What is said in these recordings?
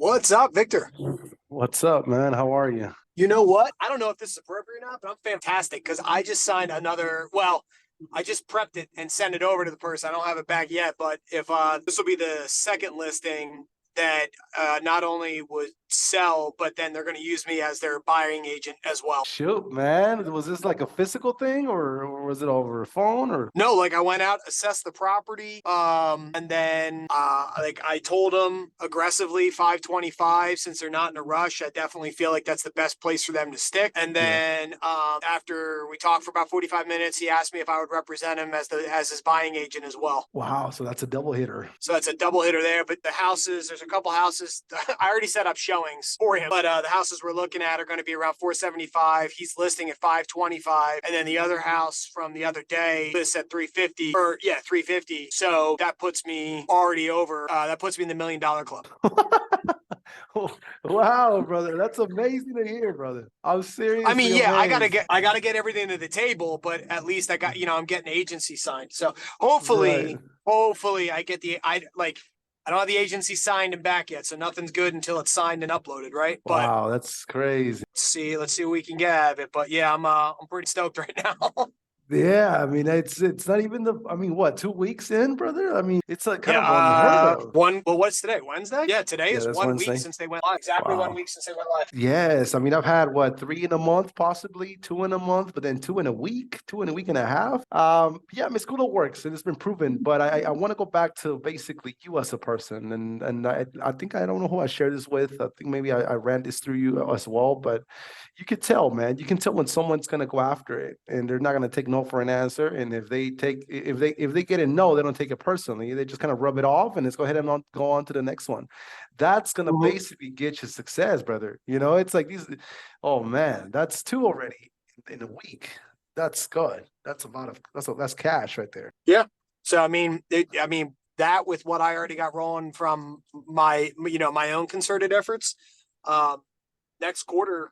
What's up, Victor? What's up, man? How are you? You know what? I don't know if this is appropriate or not, but I'm fantastic because I just signed another. Well, I just prepped it and sent it over to the person. I don't have it back yet, but if this will be the second listing that not only would sell, but then they're going to use me as their buying agent as well. Shoot, man. Was this like a physical thing or was it over a phone or? No, like I went out, assessed the property, and then like I told them aggressively 525 since they're not in a rush. I definitely feel like that's the best place for them to stick. And Yeah. then after we talked for about 45 minutes, he asked me if I would represent him as his buying agent as well. Wow, so that's a double hitter. So that's a double hitter there. But the houses, there's a couple houses. I already set up showings for him, but the houses we're looking at are going to be around 475. He's listing at 525, and then the other house from the other day lists at 350. Or yeah, 350. So that puts me already over. That puts me in the $1 million club. Wow, brother. That's amazing to hear, brother. I'm seriously I mean, yeah, amazed. I gotta get everything to the table, but at least I got, I'm getting agency signed. So Right. hopefully I get I don't have the agency signed and back yet, so nothing's good until it's signed and uploaded, right? But Wow, that's crazy. let's see what we can get out of it. But yeah, I'm pretty stoked right now. Yeah, I mean it's not even what, 2 weeks in, brother? I mean, it's like kind Yeah, of unheard of. what's today? Wednesday? Yeah, today Yeah, is that's 1 week Wednesday. since they went live. Exactly one Wow. week since they went live. Yes, I mean I've had what, three in a month, possibly two in a month, but then two in a week, two in a week and a half. Yeah, Meskula works and it's been proven. But I want to go back to basically you as a person, and I think I don't know who I shared this with. I think maybe I ran this through you as well, but you could tell, man. You can tell when someone's gonna go after it and they're not gonna take no for an answer. And if they get a no, they don't take it personally. They just kind of rub it off and let's go ahead and go on to the next one. That's gonna Mhm. basically get you success, brother. It's like these. Oh man, that's two already in a week. That's good. That's a lot of that's cash right there. Yeah. So I mean that with what I already got rolling from my own concerted efforts. Um, Next quarter,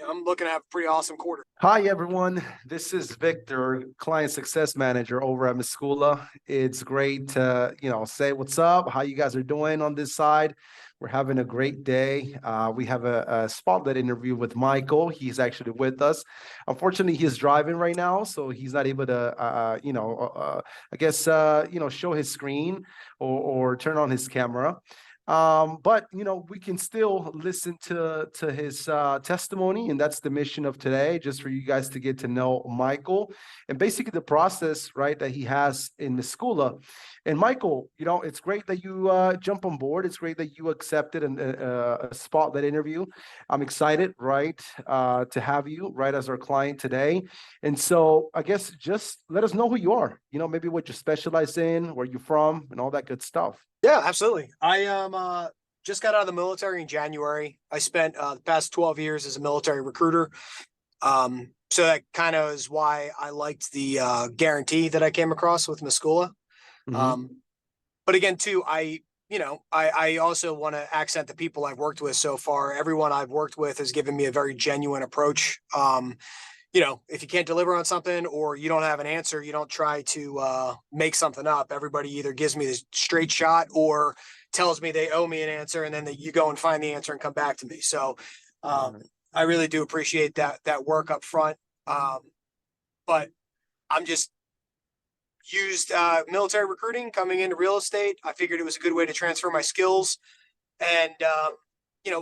I'm looking at a pretty awesome quarter. Hi everyone, this is Victor, client success manager over at Meskula. It's great to say what's up, how you guys are doing on this side. We're having a great day. We have a spotlight interview with Michael. He's actually with us. Unfortunately, he's driving right now, so he's not able to, I guess, show his screen or turn on his camera. But we can still listen to his testimony, and that's the mission of today, just for you guys to get to know Michael and basically the process, right, that he has in Meskula. And Michael, it's great that you jump on board. It's great that you accepted a spotlight interview. I'm excited, right, to have you right as our client today. And so I guess just let us know who you are. Maybe what you specialize in, where you're from, and all that good stuff. Yeah, absolutely. I am just got out of the military in January. I spent the past 12 years as a military recruiter. So that kind of is why I liked the guarantee that I came across with Meskula. Hmm. Um, but again, too, I also want to accent the people I've worked with so far. Everyone I've worked with has given me a very genuine approach. If you can't deliver on something or you don't have an answer, you don't try to make something up. Everybody either gives me this straight shot or tells me they owe me an answer, and then you go and find the answer and come back to me. So I really do appreciate that work up front. But I'm just used military recruiting coming into real estate. I figured it was a good way to transfer my skills, and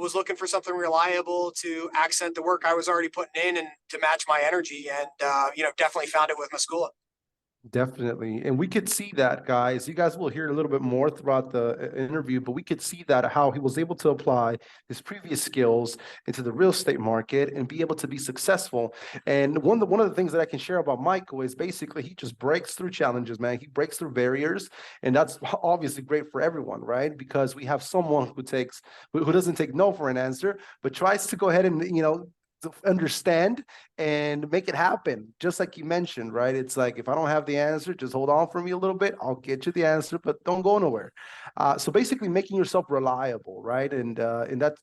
was looking for something reliable to accent the work I was already putting in and to match my energy. And definitely found it with Meskula. Definitely. And we could see that, guys. You guys will hear a little bit more throughout the interview, but we could see that how he was able to apply his previous skills into the real estate market and be able to be successful. And one of the things that I can share about Michael is basically he just breaks through challenges, man. He breaks through barriers, and that's obviously great for everyone, right? Because we have someone who doesn't take no for an answer, but tries to go ahead and to understand and make it happen. Just like you mentioned, right? It's like, if I don't have the answer, just hold on for me a little bit. I'll get you the answer, but don't go nowhere. So basically making yourself reliable, right? And that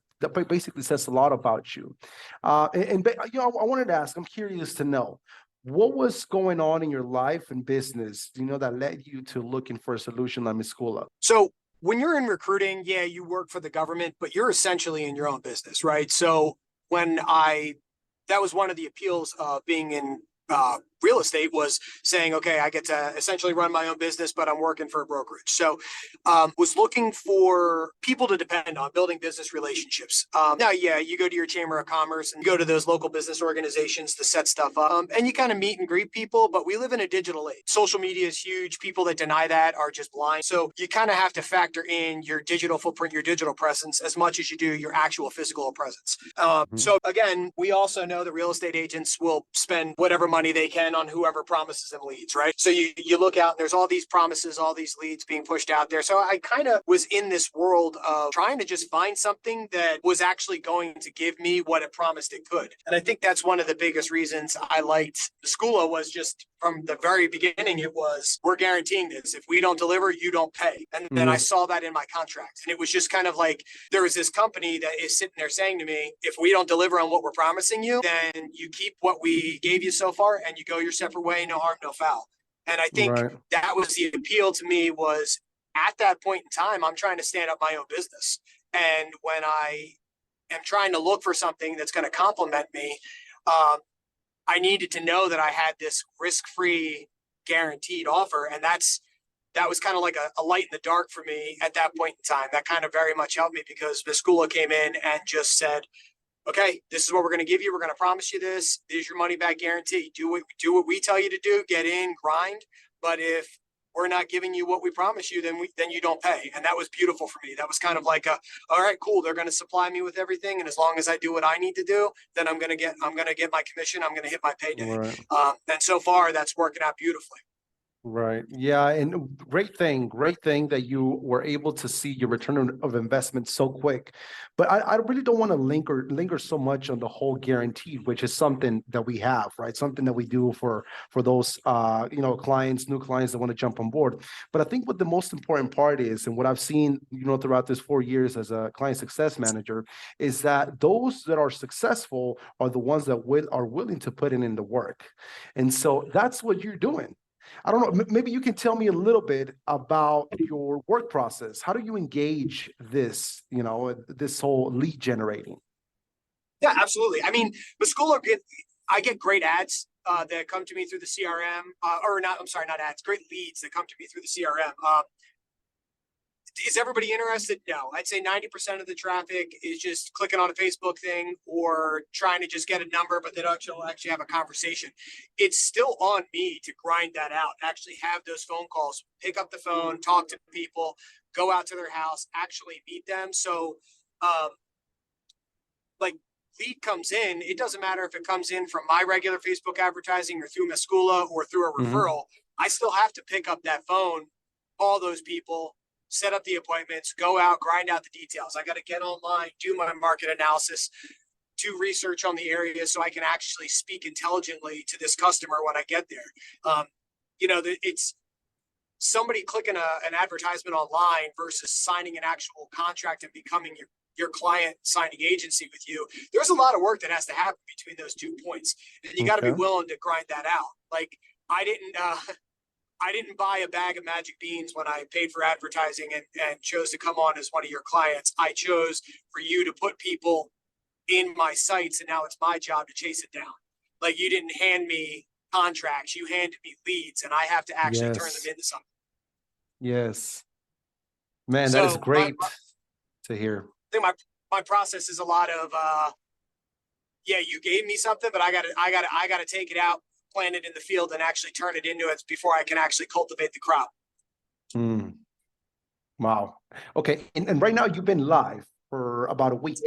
basically says a lot about you. I wanted to ask, I'm curious to know, what was going on in your life and business, that led you to looking for a solution like Meskula? So when you're in recruiting, yeah, you work for the government, but you're essentially in your own business, right? So when that was one of the appeals of being in real estate, was saying, okay, I get to essentially run my own business, but I'm working for a brokerage. So was looking for people to depend on, building business relationships. Now, yeah, you go to your chamber of commerce and you go to those local business organizations to set stuff up, and you kind of meet and greet people, but we live in a digital age. Social media is huge. People that deny that are just blind. So you kind of have to factor in your digital footprint, your digital presence, as much as you do your actual physical presence. Mhm. So again, we also know that real estate agents will spend whatever money they can on whoever promises them leads, right? So you look out and there's all these promises, all these leads being pushed out there. So I kind of was in this world of trying to just find something that was actually going to give me what it promised it could. And I think that's one of the biggest reasons I liked Meskula, was just from the very beginning, it was, we're guaranteeing this. If we don't deliver, you don't pay. And then I Yeah, saw that in my contract. And it was just kind of like, there was this company that is sitting there saying to me, if we don't deliver on what we're promising you, then you keep what we gave you so far and you go your separate way, no harm, no foul. And I think right, that was the appeal to me, was at that point in time, I'm trying to stand up my own business. And when I am trying to look for something that's going to complement me, I needed to know that I had this risk-free guaranteed offer. And that was kind of like a light in the dark for me at that point in time. That kind of very much helped me, because Meskula came in and just said, okay, this is what we're going to give you. We're going to promise you this. There's your money back guarantee. Do what we tell you to do. Get in, grind. But if we're not giving you what we promise you, then you don't pay. And that was beautiful for me. That was kind of like all right, cool. They're going to supply me with everything, and as long as I do what I need to do, then I'm gonna get my commission. I'm gonna hit my payday. right. And so far, that's working out beautifully. Right. Yeah. And great thing that you were able to see your return of investment so quick. But I really don't want to linger so much on the whole guaranteed, which is something that we have, right? Something that we do for those clients, new clients that want to jump on board. But I think what the most important part is, and what I've seen, throughout this 4 years as a client success manager, is that those that are successful are the ones that are willing to put in the work. And so that's what you're doing. I don't know. Maybe you can tell me a little bit about your work process. How do you engage this whole lead generating? Yeah, absolutely. I mean, I get great ads that come to me through the CRM, or not. I'm sorry, not ads. Great leads that come to me through the CRM. Is everybody interested? No. I'd say 90% of the traffic is just clicking on a Facebook thing or trying to just get a number, but they don't actually have a conversation. It's still on me to grind that out, actually have those phone calls, pick up the phone, talk to people, go out to their house, actually meet them. So, um, like, lead comes in, it doesn't matter if it comes in from my regular Facebook advertising or through Meskula or through a Hmm. referral. I still have to pick up that phone, call those people, set up the appointments, go out, grind out the details. I got to get online, do my market analysis, do research on the area so I can actually speak intelligently to this customer when I get there. It's somebody clicking an advertisement online versus signing an actual contract and becoming your client signing agency with you. There's a lot of work that has to happen between those 2 points, and you got to be Okay. willing to grind that out. Like, I didn't I didn't buy a bag of magic beans when I paid for advertising and chose to come on as one of your clients. I chose for you to put people in my sites, and now it's my job to chase it down. Like, you didn't hand me contracts, you handed me leads, and I have to actually turn them Yes. into something. Yes. Man, that is So great to hear. I think my process is a lot of yeah, you gave me something, but I gotta take it out, plant it in the field, and actually turn it into it before I can actually cultivate the crop. Mm, wow. Okay. And right now you've been live for about a week.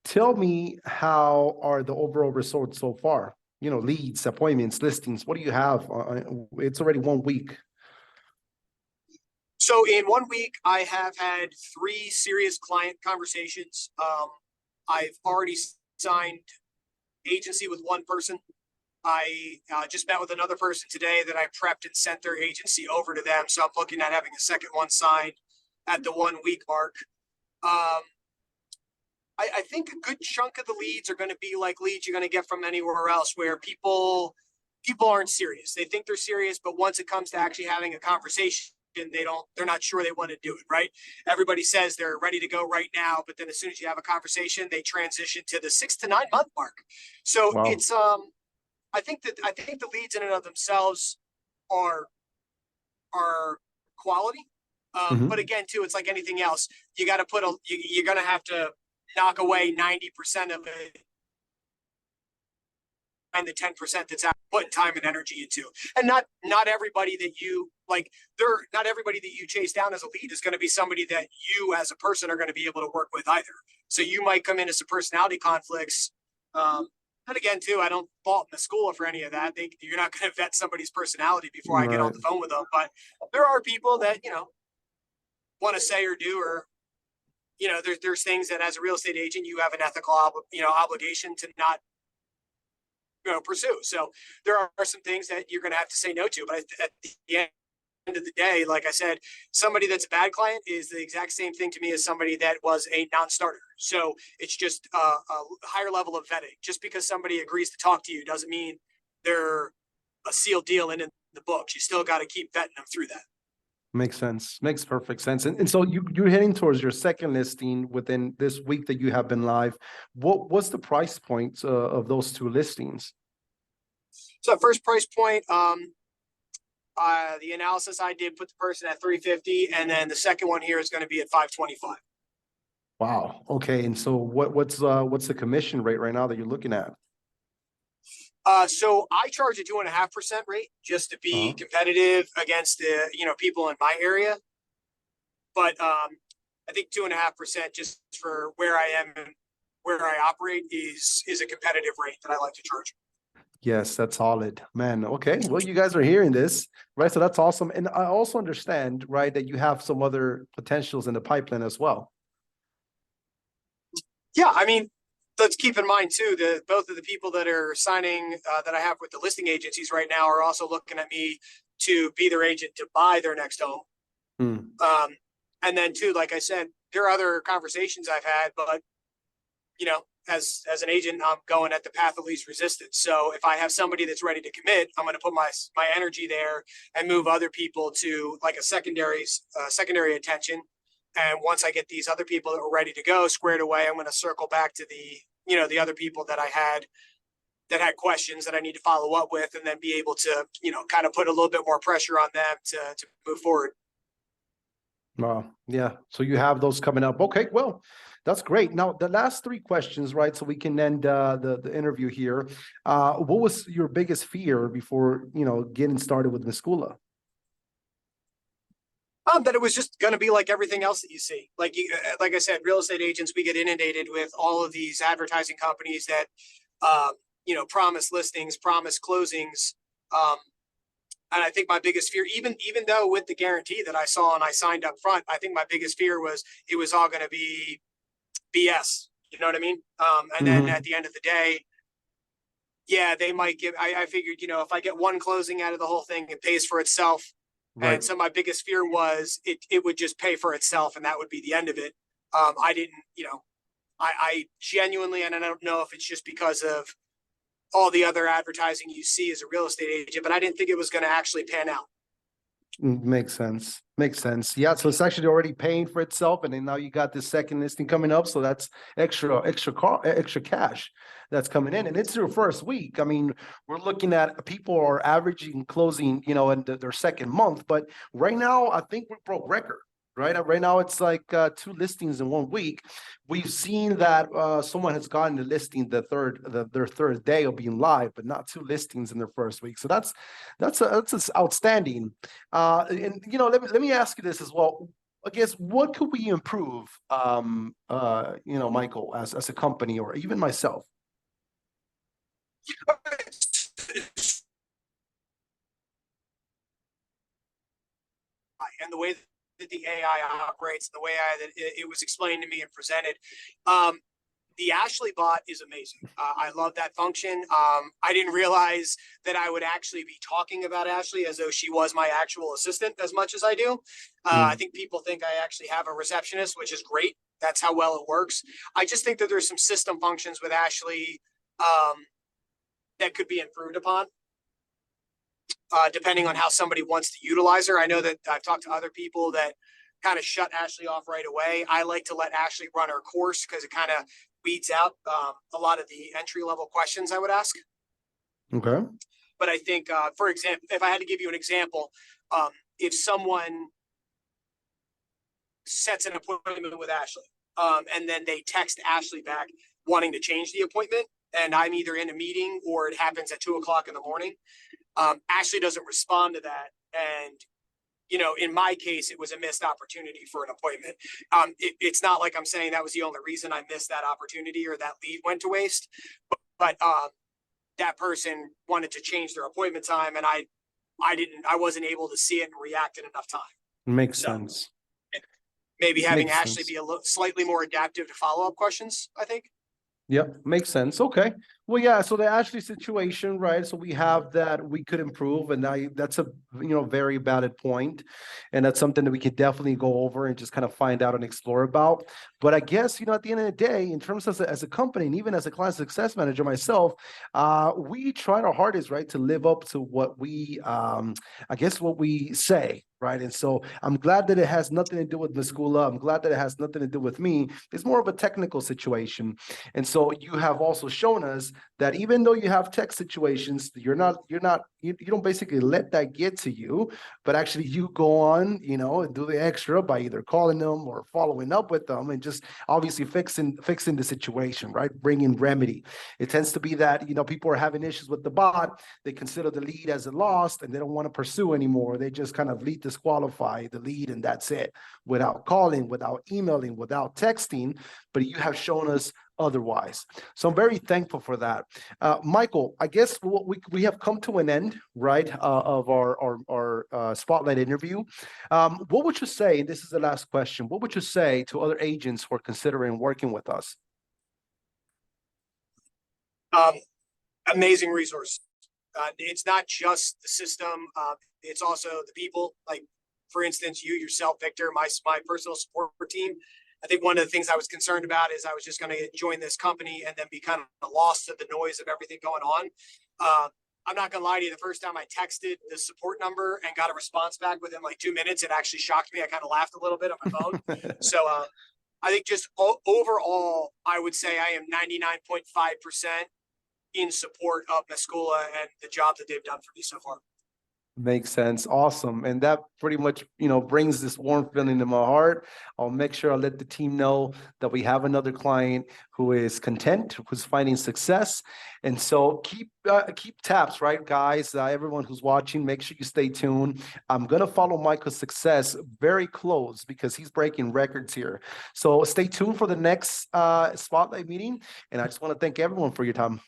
Tell me, how are the overall results so far? Leads, appointments, listings. What do you have? It's already 1 week. So in 1 week, I have had 3 serious client conversations. I've already signed agency with one person. I just met with another person today that I prepped and sent their agency over to them. So I'm looking at having a second one signed at the 1 week mark. Um, I think a good chunk of the leads are going to be like leads you're going to get from anywhere else, where people aren't serious. They think they're serious, but once it comes to actually having a conversation, they're not sure they want to do it, right? Everybody says they're ready to go right now, but then as soon as you have a conversation, they transition to the 6 to 9 month mark. So Wow. it's I think the leads in and of themselves are are quality. But Mhm. again, too, it's like anything else. You got to you're going to have to knock away 90% of it, and the 10% that's out putting time and energy into. And not everybody that you like, not everybody that you chase down as a lead is going to be somebody that you as a person are going to be able to work with either. So you might come into some personality conflicts. And again, too, I don't fault Meskula for any of that. You're not going to vet somebody's personality before I get off Right. the phone with them. But there are people that, want to say or do, or, there's things that as a real estate agent, you have an ethical, obligation to not, pursue. So there are some things that you're going to have to say no to. But at the end of the day, like I said, somebody that's a bad client is the exact same thing to me as somebody that was a non-starter. So it's just a higher level of vetting. Just because somebody agrees to talk to you doesn't mean they're a sealed deal in the books. You still got to keep vetting them through that. Makes sense. Makes perfect sense. And so you're heading towards your second listing within this week that you have been live. What's the price point of those two listings? So first price point, the analysis I did put the person at 350, and then the second one here is going to be at 525. Wow. Okay. And so what's the commission rate right now that you're looking at? So I charge a 2.5% rate just to be Uh-huh. competitive against the people in my area. But I think 2.5% just for where I am and where I operate is a competitive rate that I like to charge. Yes, that's solid, man. Okay, well, you guys are hearing this, right? So that's awesome. And I also understand, right, that you have some other potentials in the pipeline as well. Yeah, I mean, let's keep in mind too that both of the people that are signing that I have with the listing agencies right now are also looking at me to be their agent to buy their next home. Hmm. Um, and then too, like I said, there are other conversations I've had, but as an agent, I'm going at the path of least resistance. So if I have somebody that's ready to commit, I'm going to put my energy there and move other people to like a secondary attention. And once I get these other people that were ready to go squared away, I'm going to circle back to the other people that I had that had questions that I need to follow up with, and then be able to kind of put a little bit more pressure on them to move forward. Wow. Yeah. So you have those coming up. Okay. Well, that's great. Now, the last three questions, right? So we can end the interview here. What was your biggest fear before, getting started with Meskula? That it was just going to be like everything else that you see. Like I said, real estate agents, we get inundated with all of these advertising companies that, promise listings, promise closings. Um, and I think my biggest fear, even though with the guarantee that I saw and I signed up front, I think my biggest fear was it was all going to be BS. You know what I mean? And then at Hmm. the end of the day, yeah, they might give. I figured, if I get one closing out of the whole thing, it pays for itself. Right. And so my biggest fear was it would just pay for itself, and that would be the end of it. I didn't, I genuinely, and I don't know if it's just because of all the other advertising you see as a real estate agent, but I didn't think it was going to actually pan out. Makes sense. Makes sense. Yeah. So it's actually already paying for itself, and then now you got this second listing coming up. So that's extra cash that's coming in, and it's your first week. I mean, we're looking at people are averaging closing, in their second month, but right now I think we broke record. Right now, it's like two listings in 1 week. We've seen that someone has gotten the listing their third day of being live, but not two listings in their first week. So that's outstanding. And let me ask you this as well. I guess what could we improve, Michael, as a company or even myself? And the way that the AI operates, the way that it was explained to me and presented. The Ashley bot is amazing. I love that function. I didn't realize that I would actually be talking about Ashley as though she was my actual assistant as much as I do. I Mm. think people think I actually have a receptionist, which is great. That's how well it works. I just think that there's some system functions with Ashley that could be improved upon. depending on how somebody wants to utilize her. I know that I've talked to other people that kind of shut Ashley off right away. I like to let Ashley run her course because it kind of weeds out a lot of the entry level questions I would ask. Okay. But I think, for example, if I had to give you an example, if someone sets an appointment with Ashley, and then they text Ashley back wanting to change the appointment, and I'm either in a meeting or it happens at 2 o'clock in the morning, Ashley doesn't respond to that. And, you know, in my case, it was a missed opportunity for an appointment. It's not like I'm saying that was the only reason I missed that opportunity or that lead went to waste, but that person wanted to change their appointment time, and I wasn't able to see it and react in enough time. Makes So sense. maybe having Makes Ashley sense. be a little slightly more adaptive to follow-up questions, I think. Yep, makes sense. Okay. Well, yeah, so the Ashley situation, right? So we have that we could improve, and that's a very valid point. And that's something that we could definitely go over and just kind of find out and explore about. But I guess, at the end of the day, in terms of as a company, and even as a client success manager myself, we tried our hardest, right, to live up to what we I guess what we say. Right. And so I'm glad that it has nothing to do with Meskula. I'm glad that it has nothing to do with me. It's more of a technical situation. And so you have also shown us that even though you have tech situations, you don't basically let that get to you, but actually you go on, and do the extra by either calling them or following up with them and just obviously fixing the situation, right? Bringing remedy. It tends to be that, people are having issues with the bot. They consider the lead as a lost and they don't want to pursue anymore. They just kind of disqualify the lead and that's it, without calling, without emailing, without texting. But you have shown us otherwise. So I'm very thankful for that. Michael, I guess what we have come to an end, right, of our spotlight interview. What would you say, and this is the last question, what would you say to other agents who are considering working with us? Amazing resource. It's not just the system. It's also the people. Like, for instance, you yourself, Victor, my personal support team. I think one of the things I was concerned about is I was just going to join this company and then be kind of lost to the noise of everything going on. I'm not going to lie to you. The first time I texted the support number and got a response back within like 2 minutes, it actually shocked me. I kind of laughed a little bit on my phone. So I think just overall, I would say I am 99.5% in support of Meskula and the job that they've done for me so far. Makes sense. Awesome. And that pretty much, brings this warm feeling to my heart. I'll make sure I let the team know that we have another client who is content, who's finding success. And so keep tabs, right, guys? Everyone who's watching, make sure you stay tuned. I'm going to follow Michael's success very close because he's breaking records here. So stay tuned for the next spotlight meeting. And I just want to thank everyone for your time.